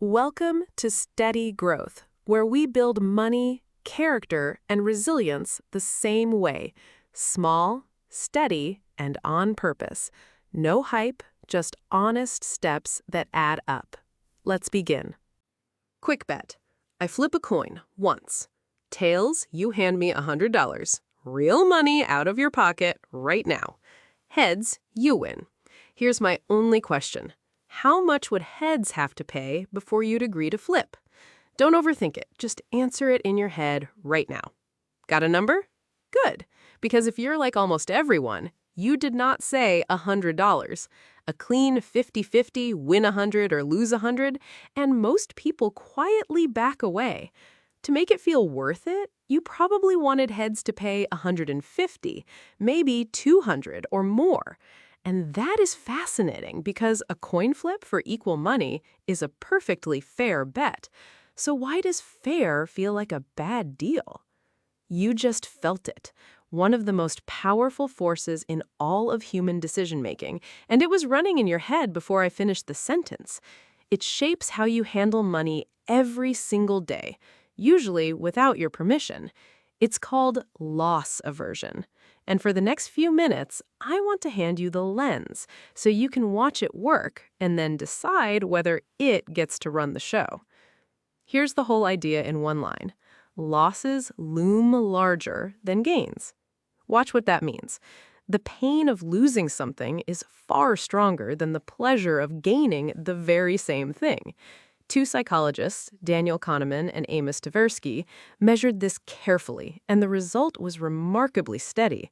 Welcome to Steady Growth, where we build money, character, and resilience the same way. Small, steady, and on purpose. No hype, just honest steps that add up. Let's begin. Quick bet. I flip a coin once. Tails, you hand me $100. Real money out of your pocket right now. Heads, you win. Here's my only question. How much would heads have to pay before you'd agree to flip? Don't overthink it. Just answer it in your head right now. Got a number? Good. Because if you're like almost everyone, you did not say $100. A clean 50-50, win 100 or lose 100, and most people quietly back away. To make it feel worth it, you probably wanted heads to pay $150, maybe $200 or more. And that is fascinating because a coin flip for equal money is a perfectly fair bet. So why does fair feel like a bad deal? You just felt it. One of the most powerful forces in all of human decision-making, and it was running in your head before I finished the sentence. It shapes how you handle money every single day, usually without your permission. It's called loss aversion. And for the next few minutes, I want to hand you the lens so you can watch it work and then decide whether it gets to run the show. Here's the whole idea in one line. Losses loom larger than gains. Watch what that means. The pain of losing something is far stronger than the pleasure of gaining the very same thing. Two psychologists, Daniel Kahneman and Amos Tversky, measured this carefully, and the result was remarkably steady.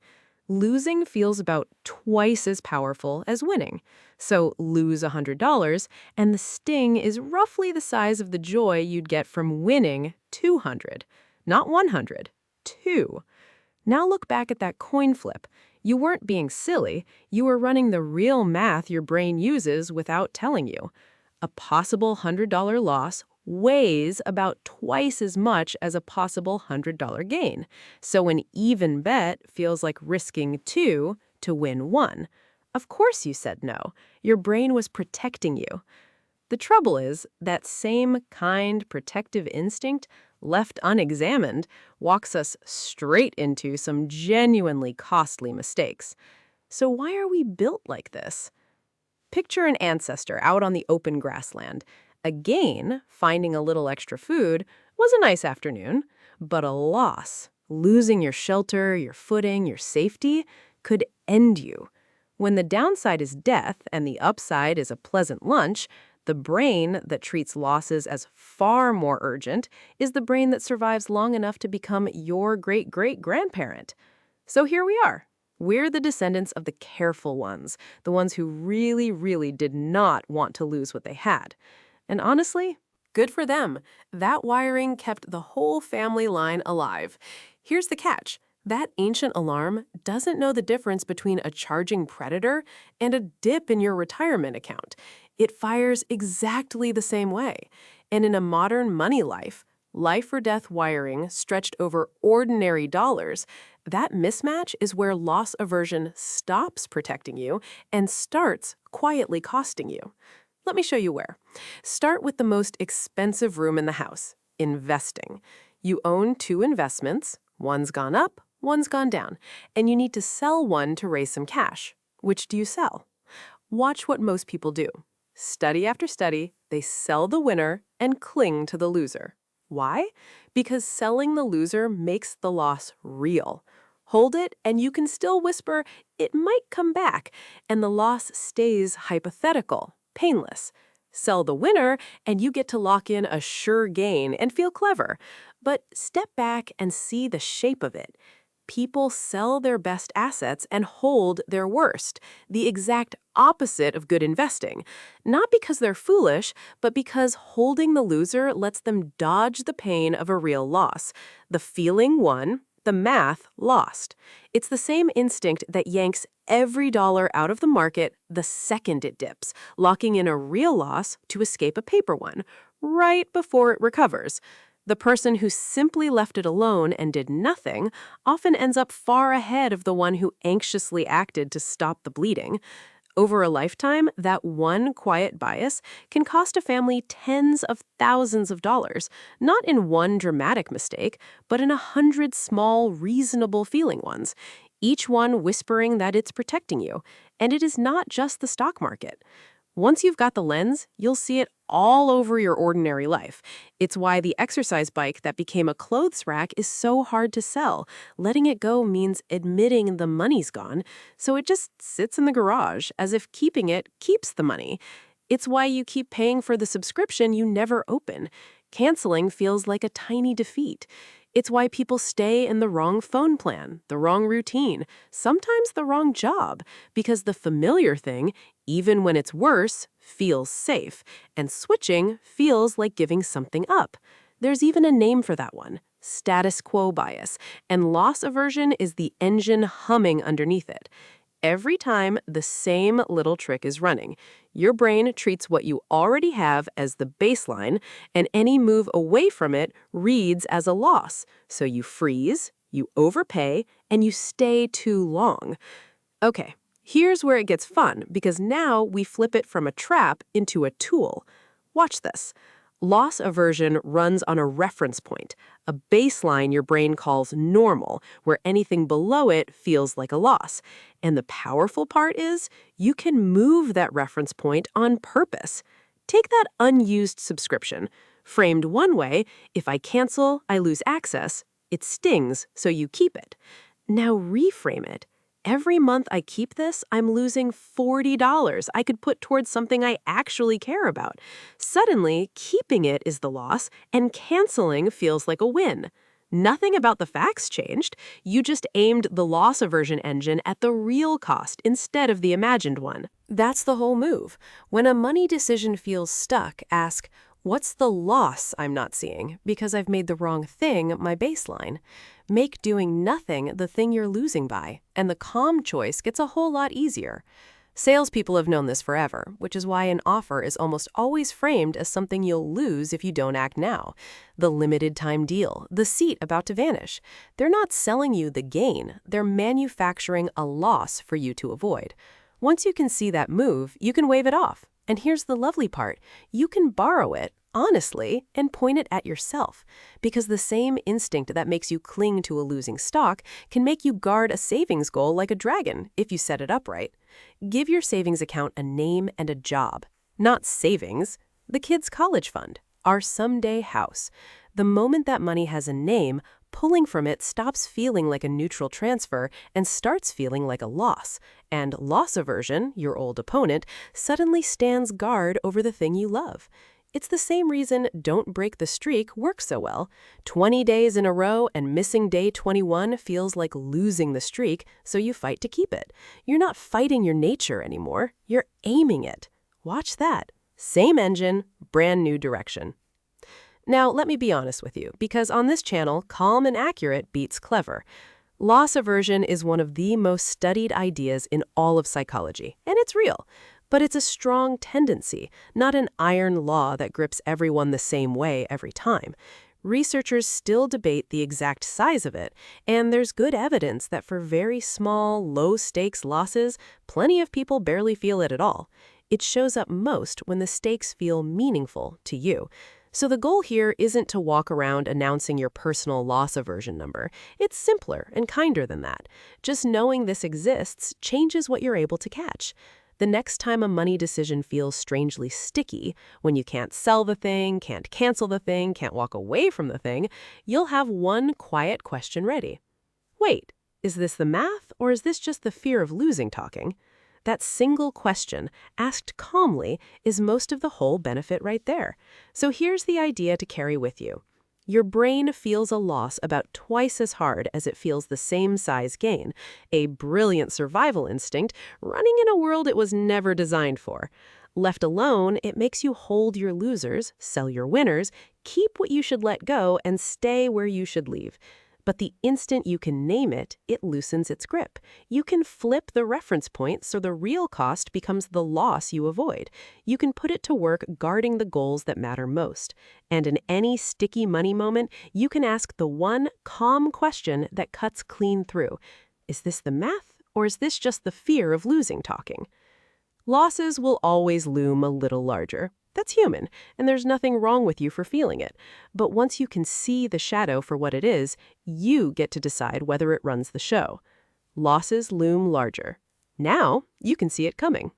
Losing feels about twice as powerful as winning. So lose $100, and the sting is roughly the size of the joy you'd get from winning 200. Not 100, 2. Now look back at that coin flip. You weren't being silly. You were running the real math your brain uses without telling you. A possible $100 loss weighs about twice as much as a possible $100 gain. So an even bet feels like risking 2 to win 1. Of course you said no. Your brain was protecting you. The trouble is that same kind, protective instinct, left unexamined, walks us straight into some genuinely costly mistakes. So why are we built like this? Picture an ancestor out on the open grassland. A gain, finding a little extra food, was a nice afternoon, but a loss, losing your shelter, your footing, your safety, could end you. When the downside is death and the upside is a pleasant lunch, the brain that treats losses as far more urgent is the brain that survives long enough to become your great-great-grandparent. So here we are. We're the descendants of the careful ones, the ones who really, really did not want to lose what they had. And honestly, good for them. That wiring kept the whole family line alive. Here's the catch. That ancient alarm doesn't know the difference between a charging predator and a dip in your retirement account. It fires exactly the same way. And in a modern money life or death wiring stretched over ordinary dollars, that mismatch is where loss aversion stops protecting you and starts quietly costing you. Let me show you where. Start with the most expensive room in the house, investing. You own 2 investments. One's gone up, one's gone down, and you need to sell one to raise some cash. Which do you sell? Watch what most people do. Study after study, they sell the winner and cling to the loser. Why? Because selling the loser makes the loss real. Hold it, and you can still whisper, it might come back, and the loss stays hypothetical, painless. Sell the winner, and you get to lock in a sure gain and feel clever. But step back and see the shape of it. People sell their best assets and hold their worst, the exact opposite of good investing. Not because they're foolish, but because holding the loser lets them dodge the pain of a real loss. The feeling won, the math lost. It's the same instinct that yanks every dollar out of the market the second it dips, locking in a real loss to escape a paper one, right before it recovers. The person who simply left it alone and did nothing often ends up far ahead of the one who anxiously acted to stop the bleeding. Over a lifetime, that one quiet bias can cost a family tens of thousands of dollars, not in one dramatic mistake, but in 100 small, reasonable feeling ones, each one whispering that it's protecting you. And it is not just the stock market. Once you've got the lens, you'll see it all over your ordinary life. It's why the exercise bike that became a clothes rack is so hard to sell. Letting it go means admitting the money's gone, so it just sits in the garage as if keeping it keeps the money. It's why you keep paying for the subscription you never open. Canceling feels like a tiny defeat. It's why people stay in the wrong phone plan, the wrong routine, sometimes the wrong job, because the familiar thing, even when it's worse, feels safe, and switching feels like giving something up. There's even a name for that one, status quo bias, and loss aversion is the engine humming underneath it. Every time the same little trick is running, your brain treats what you already have as the baseline, and any move away from it reads as a loss. So you freeze, you overpay, and you stay too long. Okay, here's where it gets fun, because now we flip it from a trap into a tool. Watch this. Loss aversion runs on a reference point, a baseline your brain calls normal, where anything below it feels like a loss. And the powerful part is, you can move that reference point on purpose. Take that unused subscription. Framed one way, if I cancel, I lose access. It stings, so you keep it. Now reframe it. Every month I keep this, I'm losing $40 I could put towards something I actually care about. Suddenly, keeping it is the loss, and canceling feels like a win. Nothing about the facts changed. You just aimed the loss aversion engine at the real cost instead of the imagined one. That's the whole move. When a money decision feels stuck, ask, what's the loss I'm not seeing because I've made the wrong thing my baseline? Make doing nothing the thing you're losing by, and the calm choice gets a whole lot easier. Salespeople have known this forever, which is why an offer is almost always framed as something you'll lose if you don't act now. The limited time deal, the seat about to vanish. They're not selling you the gain, they're manufacturing a loss for you to avoid. Once you can see that move, you can wave it off. And here's the lovely part. You can borrow it, honestly, and point it at yourself. Because the same instinct that makes you cling to a losing stock can make you guard a savings goal like a dragon if you set it up right. Give your savings account a name and a job. Not savings, the kids' college fund, our someday house. The moment that money has a name, pulling from it stops feeling like a neutral transfer and starts feeling like a loss. And loss aversion, your old opponent, suddenly stands guard over the thing you love. It's the same reason Don't Break the Streak works so well. 20 days in a row and missing day 21 feels like losing the streak, so you fight to keep it. You're not fighting your nature anymore, you're aiming it. Watch that. Same engine, brand new direction. Now, let me be honest with you, because on this channel, calm and accurate beats clever. Loss aversion is one of the most studied ideas in all of psychology, and it's real. But it's a strong tendency, not an iron law that grips everyone the same way every time. Researchers still debate the exact size of it, and there's good evidence that for very small, low-stakes losses, plenty of people barely feel it at all. It shows up most when the stakes feel meaningful to you. So the goal here isn't to walk around announcing your personal loss aversion number. It's simpler and kinder than that. Just knowing this exists changes what you're able to catch. The next time a money decision feels strangely sticky, when you can't sell the thing, can't cancel the thing, can't walk away from the thing, you'll have one quiet question ready. Wait, is this the math, or is this just the fear of losing talking? That single question, asked calmly, is most of the whole benefit right there. So here's the idea to carry with you. Your brain feels a loss about twice as hard as it feels the same size gain, a brilliant survival instinct running in a world it was never designed for. Left alone, it makes you hold your losers, sell your winners, keep what you should let go, and stay where you should leave. But the instant you can name it, it loosens its grip. You can flip the reference point so the real cost becomes the loss you avoid. You can put it to work guarding the goals that matter most. And in any sticky money moment, you can ask the one calm question that cuts clean through. Is this the math, or is this just the fear of losing talking? Losses will always loom a little larger. That's human, and there's nothing wrong with you for feeling it. But once you can see the shadow for what it is, you get to decide whether it runs the show. Losses loom larger. Now you can see it coming.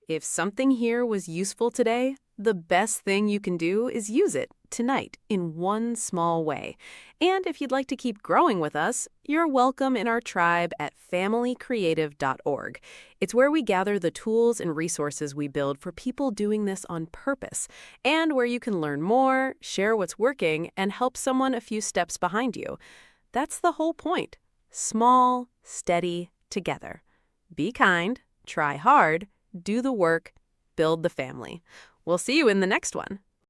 If something here was useful today, the best thing you can do is use it tonight in one small way. And if you'd like to keep growing with us, you're welcome in our tribe at familycreative.org. It's where we gather the tools and resources we build for people doing this on purpose, and where you can learn more, share what's working, and help someone a few steps behind you. That's the whole point. Small, steady, together. Be kind, try hard, do the work, build the family. We'll see you in the next one.